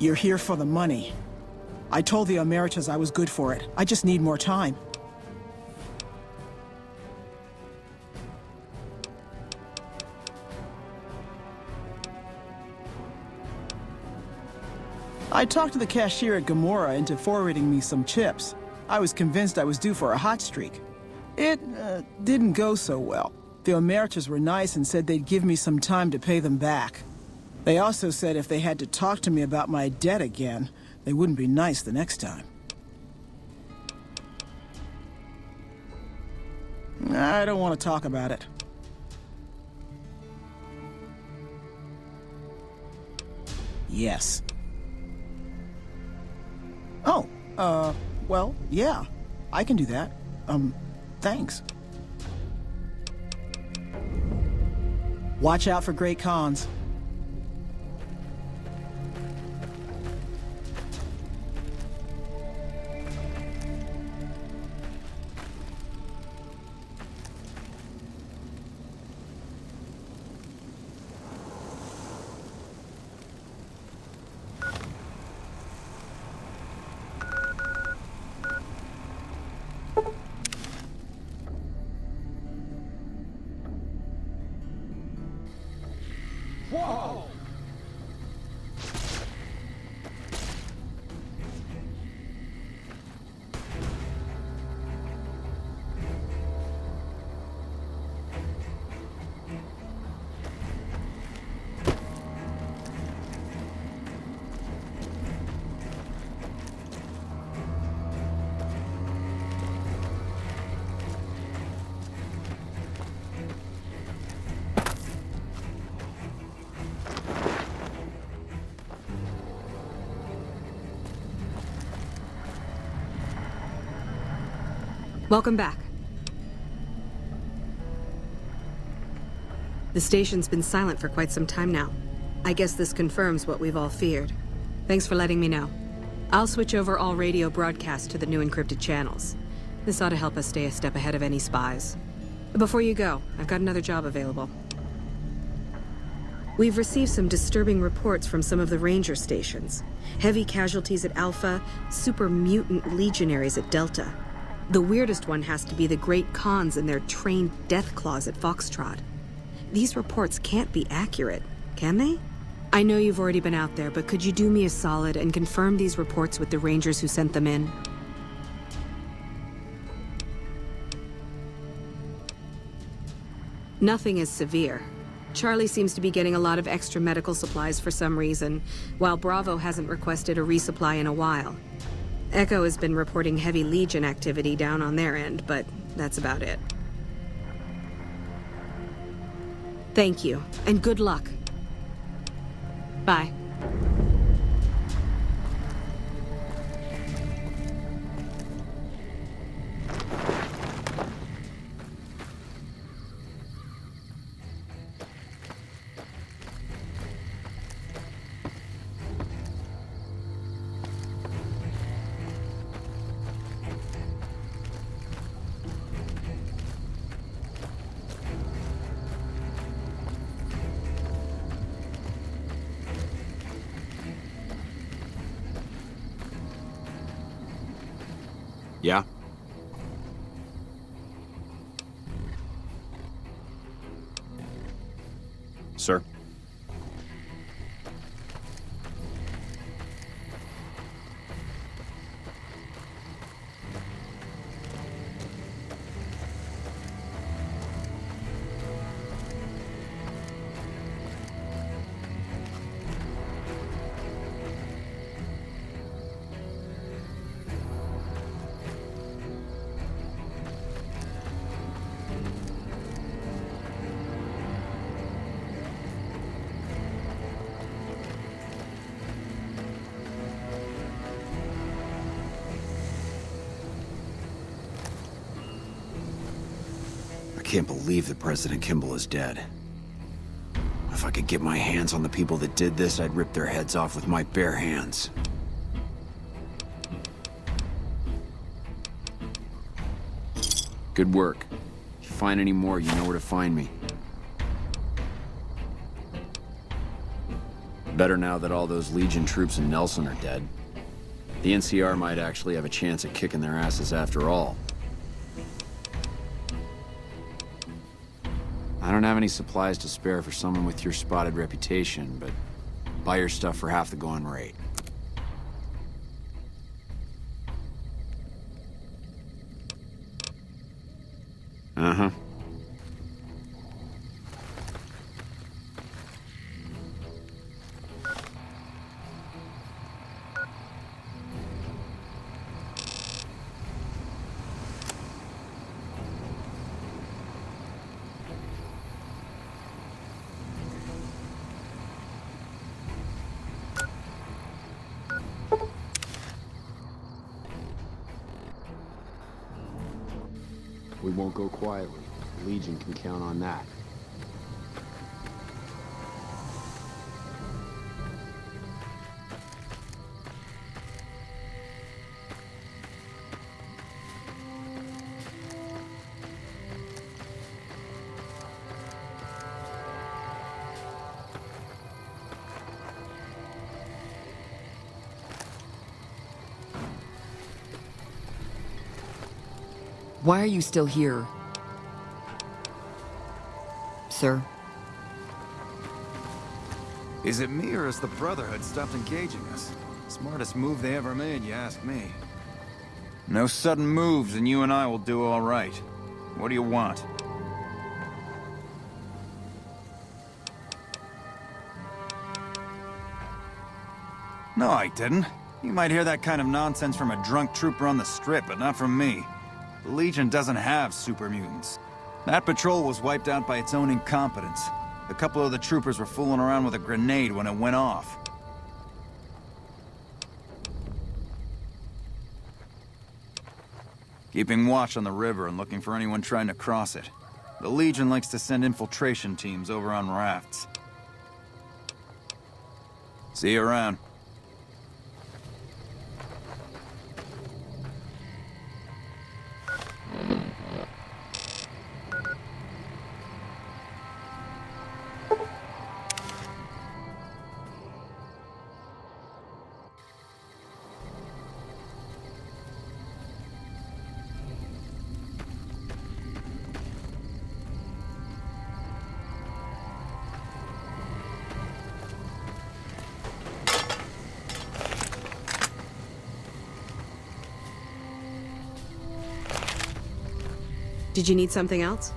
You're here for the money. I told the Emeritus I was good for it. I just need more time. I talked to the cashier at Gamora into forwarding me some chips. I was convinced I was due for a hot streak. It didn't go so well. The Emeritus were nice and said they'd give me some time to pay them back. They also said if they had to talk to me about my debt again, they wouldn't be nice the next time. I don't want to talk about it. Yes. Oh, well, yeah. I can do that. Thanks. Watch out for Great Khans. Whoa! Welcome back. The station's been silent for quite some time now. I guess this confirms what we've all feared. Thanks for letting me know. I'll switch over all radio broadcasts to the new encrypted channels. This ought to help us stay a step ahead of any spies. Before you go, I've got another job available. We've received some disturbing reports from some of the ranger stations. Heavy casualties at Alpha, super mutant legionaries at Delta. The weirdest one has to be the Great Khans and their trained death claws at Foxtrot. These reports can't be accurate, can they? I know you've already been out there, but could you do me a solid and confirm these reports with the Rangers who sent them in? Nothing is severe. Charlie seems to be getting a lot of extra medical supplies for some reason, while Bravo hasn't requested a resupply in a while. Echo has been reporting heavy Legion activity down on their end, but that's about it. Thank you, and good luck. Bye. Yeah? Sir? I can't believe that President Kimball is dead. If I could get my hands on the people that did this, I'd rip their heads off with my bare hands. Good work. If you find any more, you know where to find me. Better now that all those Legion troops in Nelson are dead. The NCR might actually have a chance at kicking their asses after all. I don't have any supplies to spare for someone with your spotted reputation, but buy your stuff for half the going rate. Uh-huh. We won't go quietly. Legion can count on that. Why are you still here? Sir? Is it me, or has the Brotherhood stopped engaging us? Smartest move they ever made, you ask me. No sudden moves, and you and I will do all right. What do you want? No, I didn't. You might hear that kind of nonsense from a drunk trooper on the strip, but not from me. The Legion doesn't have super mutants. That patrol was wiped out by its own incompetence. A couple of the troopers were fooling around with a grenade when it went off. Keeping watch on the river and looking for anyone trying to cross it. The Legion likes to send infiltration teams over on rafts. See you around. Did you need something else?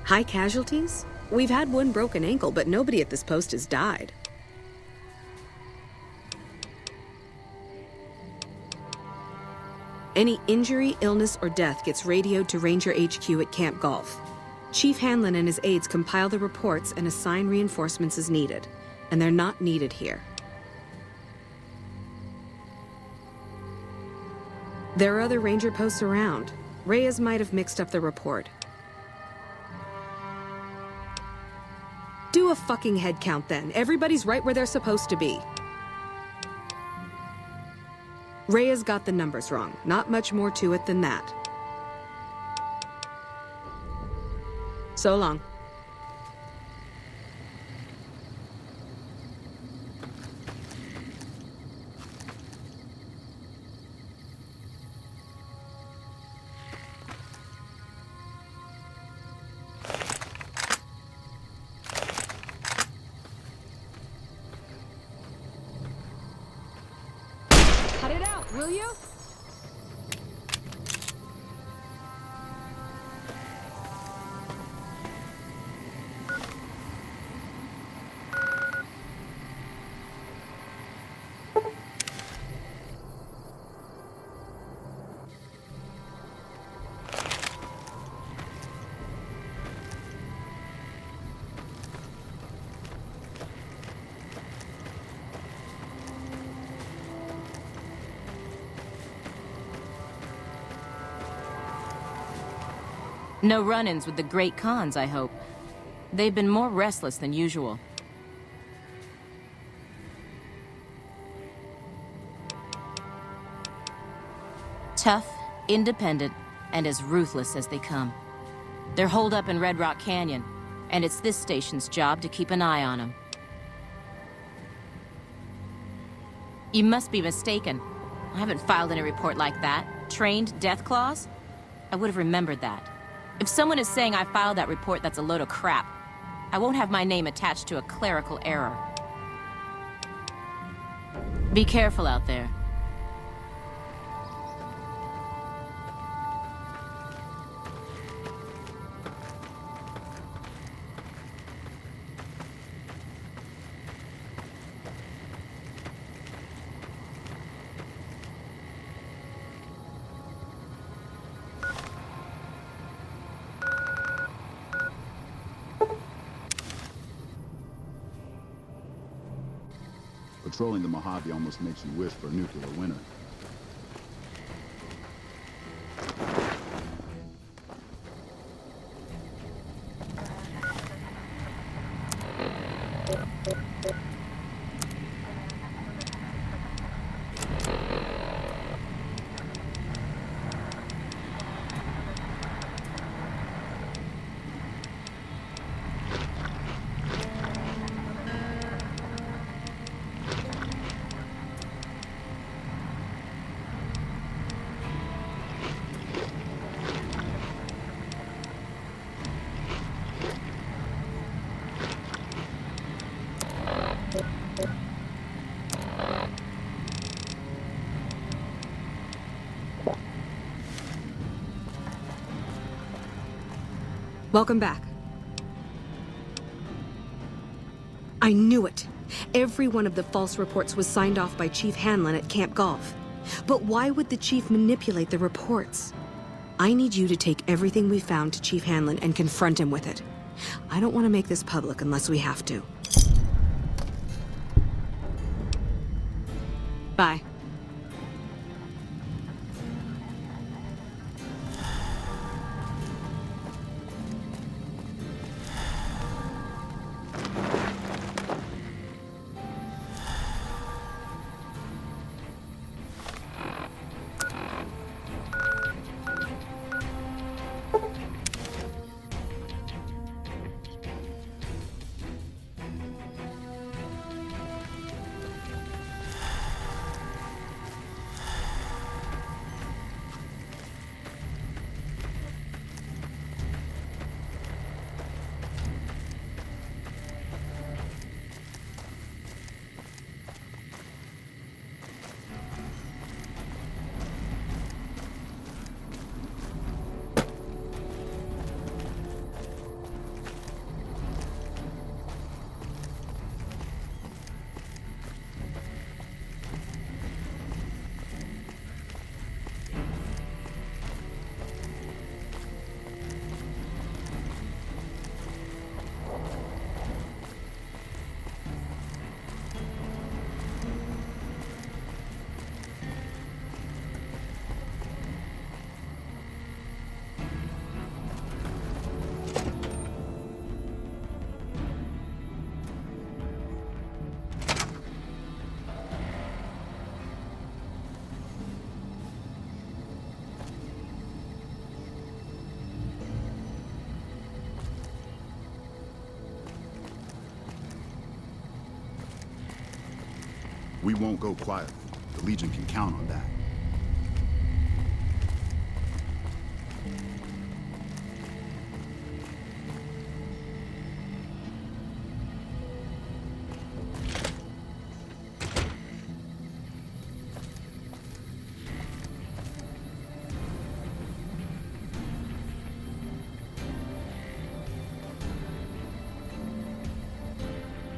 High casualties? We've had one broken ankle, but nobody at this post has died. Any injury, illness, or death gets radioed to Ranger HQ at Camp Golf. Chief Hanlon and his aides compile the reports and assign reinforcements as needed, and they're not needed here. There are other Ranger posts around. Reyes might have mixed up the report. Do a fucking head count then. Everybody's right where they're supposed to be. Reyes got the numbers wrong. Not much more to it than that. So long. Cut it out, will you? No run-ins with the Great Khans, I hope. They've been more restless than usual. Tough, independent, and as ruthless as they come. They're holed up in Red Rock Canyon. And it's this station's job to keep an eye on them. You must be mistaken. I haven't filed any report like that. Trained death claws? I would have remembered that. If someone is saying I filed that report, that's a load of crap. I won't have my name attached to a clerical error. Be careful out there. Patrolling the Mojave almost makes you wish for a nuclear winter. Welcome back. I knew it. Every one of the false reports was signed off by Chief Hanlon at Camp Golf. But why would the Chief manipulate the reports? I need you to take everything we found to Chief Hanlon and confront him with it. I don't want to make this public unless we have to. Bye. We won't go quietly. The Legion can count on that.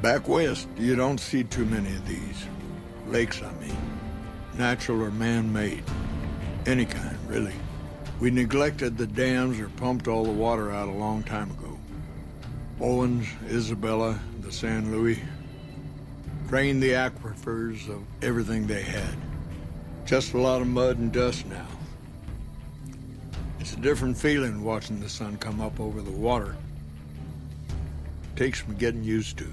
Back west, you don't see too many of these. Lakes, I mean. Natural or man-made. Any kind, really. We neglected the dams or pumped all the water out a long time ago. Owens, Isabella, the San Luis. Drained the aquifers of everything they had. Just a lot of mud and dust now. It's a different feeling watching the sun come up over the water. Takes some getting used to.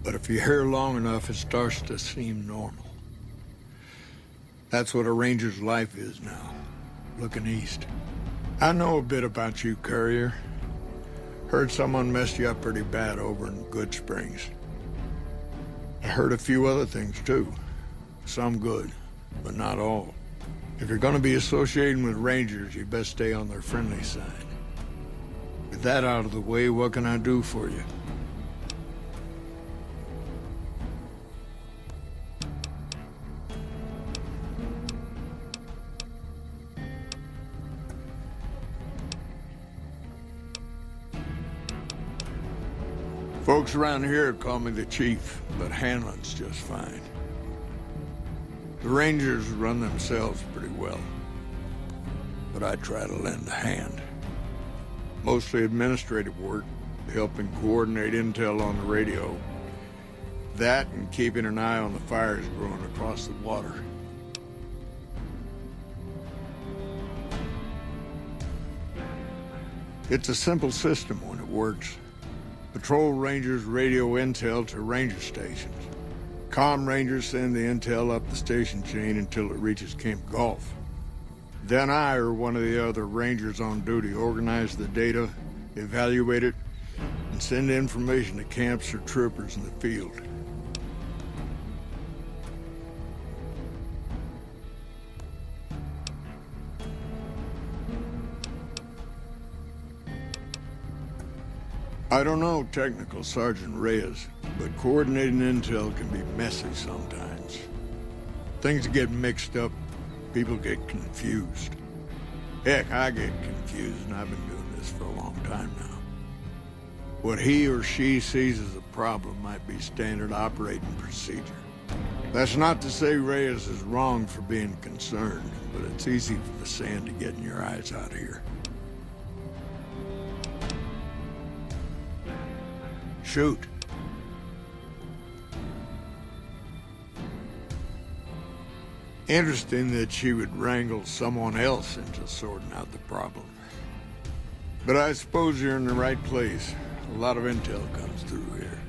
But if you're here long enough, it starts to seem normal. That's what a ranger's life is now, looking east. I know a bit about you, Courier. Heard someone messed you up pretty bad over in Good Springs. I heard a few other things, too. Some good, but not all. If you're gonna be associating with Rangers, you best stay on their friendly side. With that out of the way, what can I do for you? Folks around here call me the Chief, but handling's just fine. The Rangers run themselves pretty well, but I try to lend a hand. Mostly administrative work, helping coordinate intel on the radio. That and keeping an eye on the fires growing across the water. It's a simple system when it works. Patrol Rangers radio intel to ranger stations. Comm Rangers send the intel up the station chain until it reaches Camp Golf. Then I or one of the other Rangers on duty organize the data, evaluate it, and send information to camps or troopers in the field. I don't know Technical Sergeant Reyes, but coordinating intel can be messy sometimes. Things get mixed up, people get confused. Heck, I get confused, and I've been doing this for a long time now. What he or she sees as a problem might be standard operating procedure. That's not to say Reyes is wrong for being concerned, but it's easy for the sand to get in your eyes out here. Shoot. Interesting that she would wrangle someone else into sorting out the problem. But I suppose you're in the right place. A lot of intel comes through here.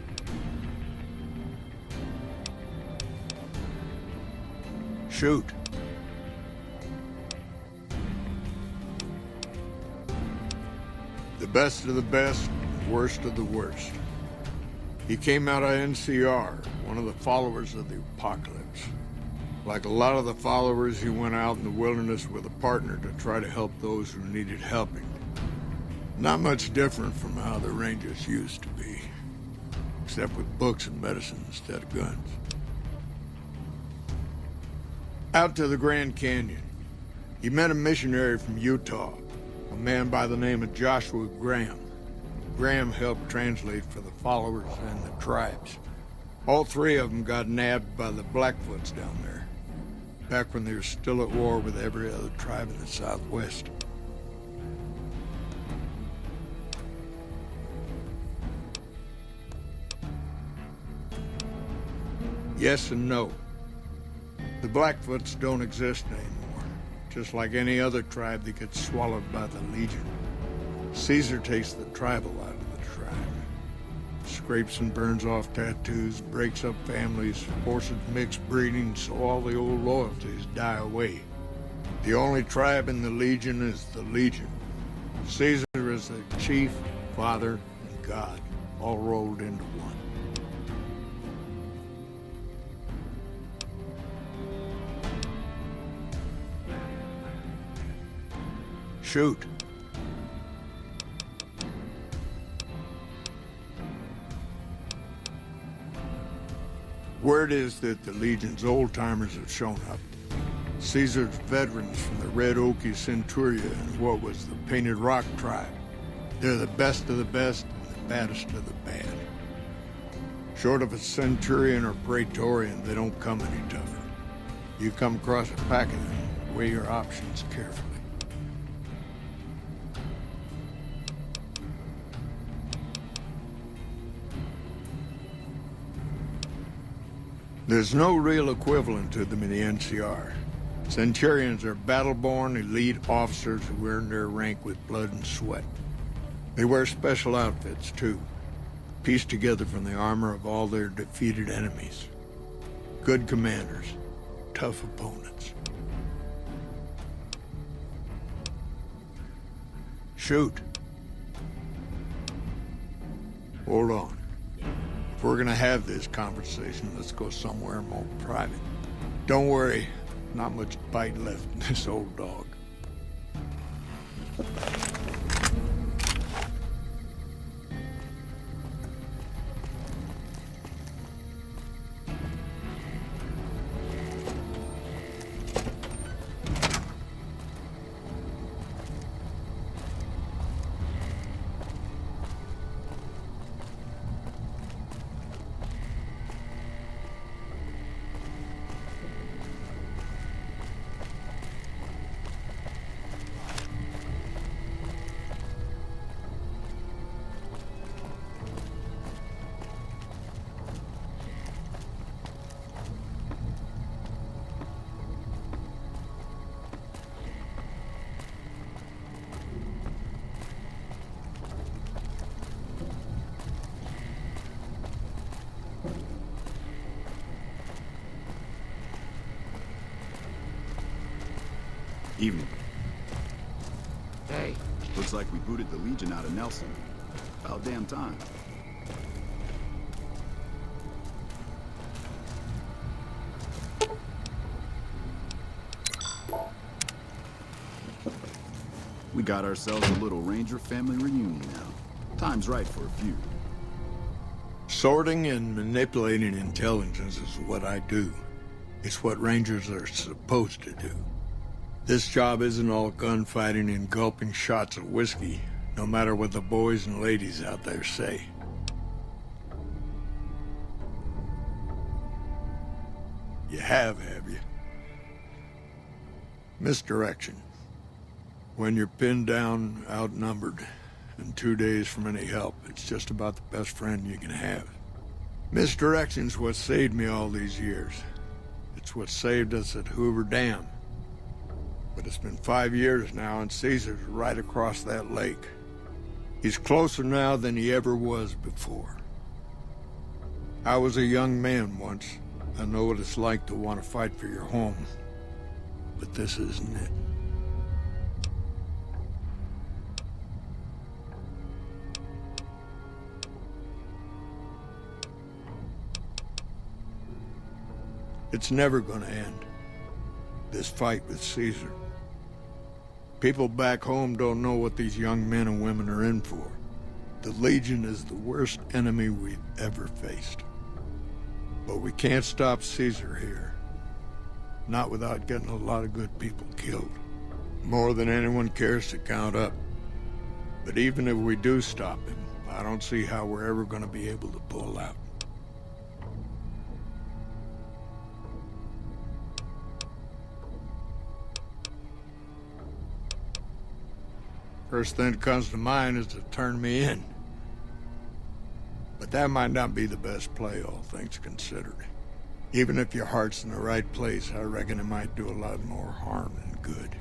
Shoot. The best of the best, worst of the worst. He came out of NCR, one of the followers of the apocalypse. Like a lot of the followers, he went out in the wilderness with a partner to try to help those who needed helping. Not much different from how the Rangers used to be, except with books and medicine instead of guns. Out to the Grand Canyon, he met a missionary from Utah, a man by the name of Joshua Graham. Graham helped translate for the followers and the tribes. All three of them got nabbed by the Blackfoots down there, back when they were still at war with every other tribe in the Southwest. Yes and no. The Blackfoots don't exist anymore, just like any other tribe that gets swallowed by the Legion. Caesar takes the tribal out of the tribe. Scrapes and burns off tattoos, breaks up families, forces mixed breeding so all the old loyalties die away. The only tribe in the Legion is the Legion. Caesar is the chief, father, and god, all rolled into one. Shoot. Word is that the Legion's old-timers have shown up. Caesar's veterans from the Red Okie Centuria and what was the Painted Rock tribe. They're the best of the best and the baddest of the bad. Short of a Centurion or Praetorian, they don't come any tougher. You come across a pack of them, weigh your options carefully. There's no real equivalent to them in the NCR. Centurions are battle-born elite officers who earn their rank with blood and sweat. They wear special outfits, too, pieced together from the armor of all their defeated enemies. Good commanders, tough opponents. Shoot. Hold on. If we're gonna have this conversation, let's go somewhere more private. Don't worry, not much bite left in this old dog. Evening. Hey. Looks like we booted the Legion out of Nelson. About damn time. We got ourselves a little Ranger family reunion now. Time's right for a few. Sorting and manipulating intelligence is what I do. It's what Rangers are supposed to do. This job isn't all gunfighting and gulping shots of whiskey, no matter what the boys and ladies out there say. You have you? Misdirection. When you're pinned down, outnumbered, and 2 days from any help, it's just about the best friend you can have. Misdirection's what saved me all these years. It's what saved us at Hoover Dam. But it's been 5 years now, and Caesar's right across that lake. He's closer now than he ever was before. I was a young man once. I know what it's like to want to fight for your home. But this isn't it. It's never gonna end. This fight with Caesar. People back home don't know what these young men and women are in for. The Legion is the worst enemy we've ever faced. But we can't stop Caesar here. Not without getting a lot of good people killed. More than anyone cares to count up. But even if we do stop him, I don't see how we're ever gonna be able to pull out. First thing that comes to mind is to turn me in. But that might not be the best play, all things considered. Even if your heart's in the right place, I reckon it might do a lot more harm than good.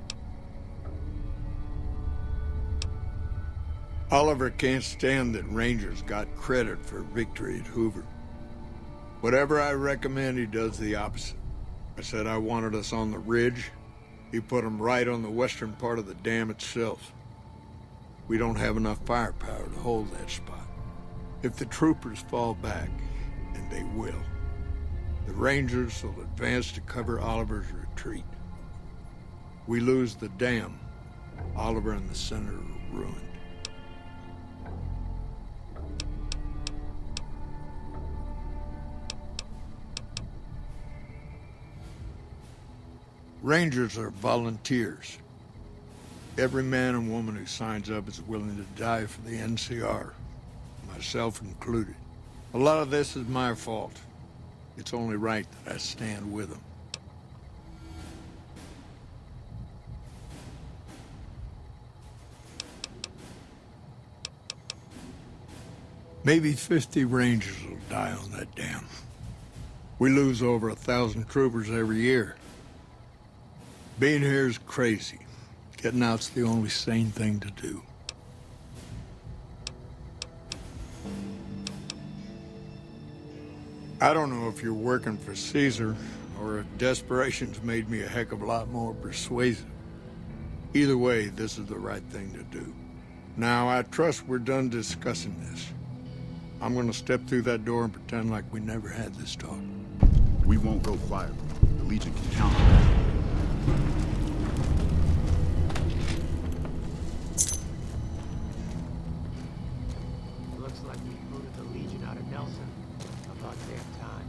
Oliver can't stand that Rangers got credit for victory at Hoover. Whatever I recommend, he does the opposite. I said I wanted us on the ridge. He put them right on the western part of the dam itself. We don't have enough firepower to hold that spot. If the troopers fall back, and they will, the Rangers will advance to cover Oliver's retreat. We lose the dam, Oliver and the center are ruined. Rangers are volunteers. Every man and woman who signs up is willing to die for the NCR, myself included. A lot of this is my fault. It's only right that I stand with them. Maybe 50 Rangers will die on that dam. We lose over 1,000 troopers every year. Being here is crazy. Getting out's the only sane thing to do. I don't know if you're working for Caesar, or if desperation's made me a heck of a lot more persuasive. Either way, this is the right thing to do. Now, I trust we're done discussing this. I'm gonna step through that door and pretend like we never had this talk. We won't go quietly. The Legion can count on that. Looks like we booted the Legion out of Nelson. About damn time.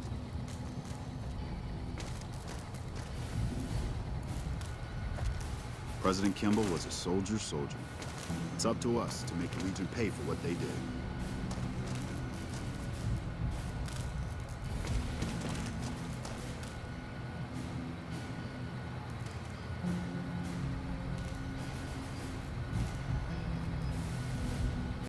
President Kimball was a soldier. It's up to us to make the Legion pay for what they did.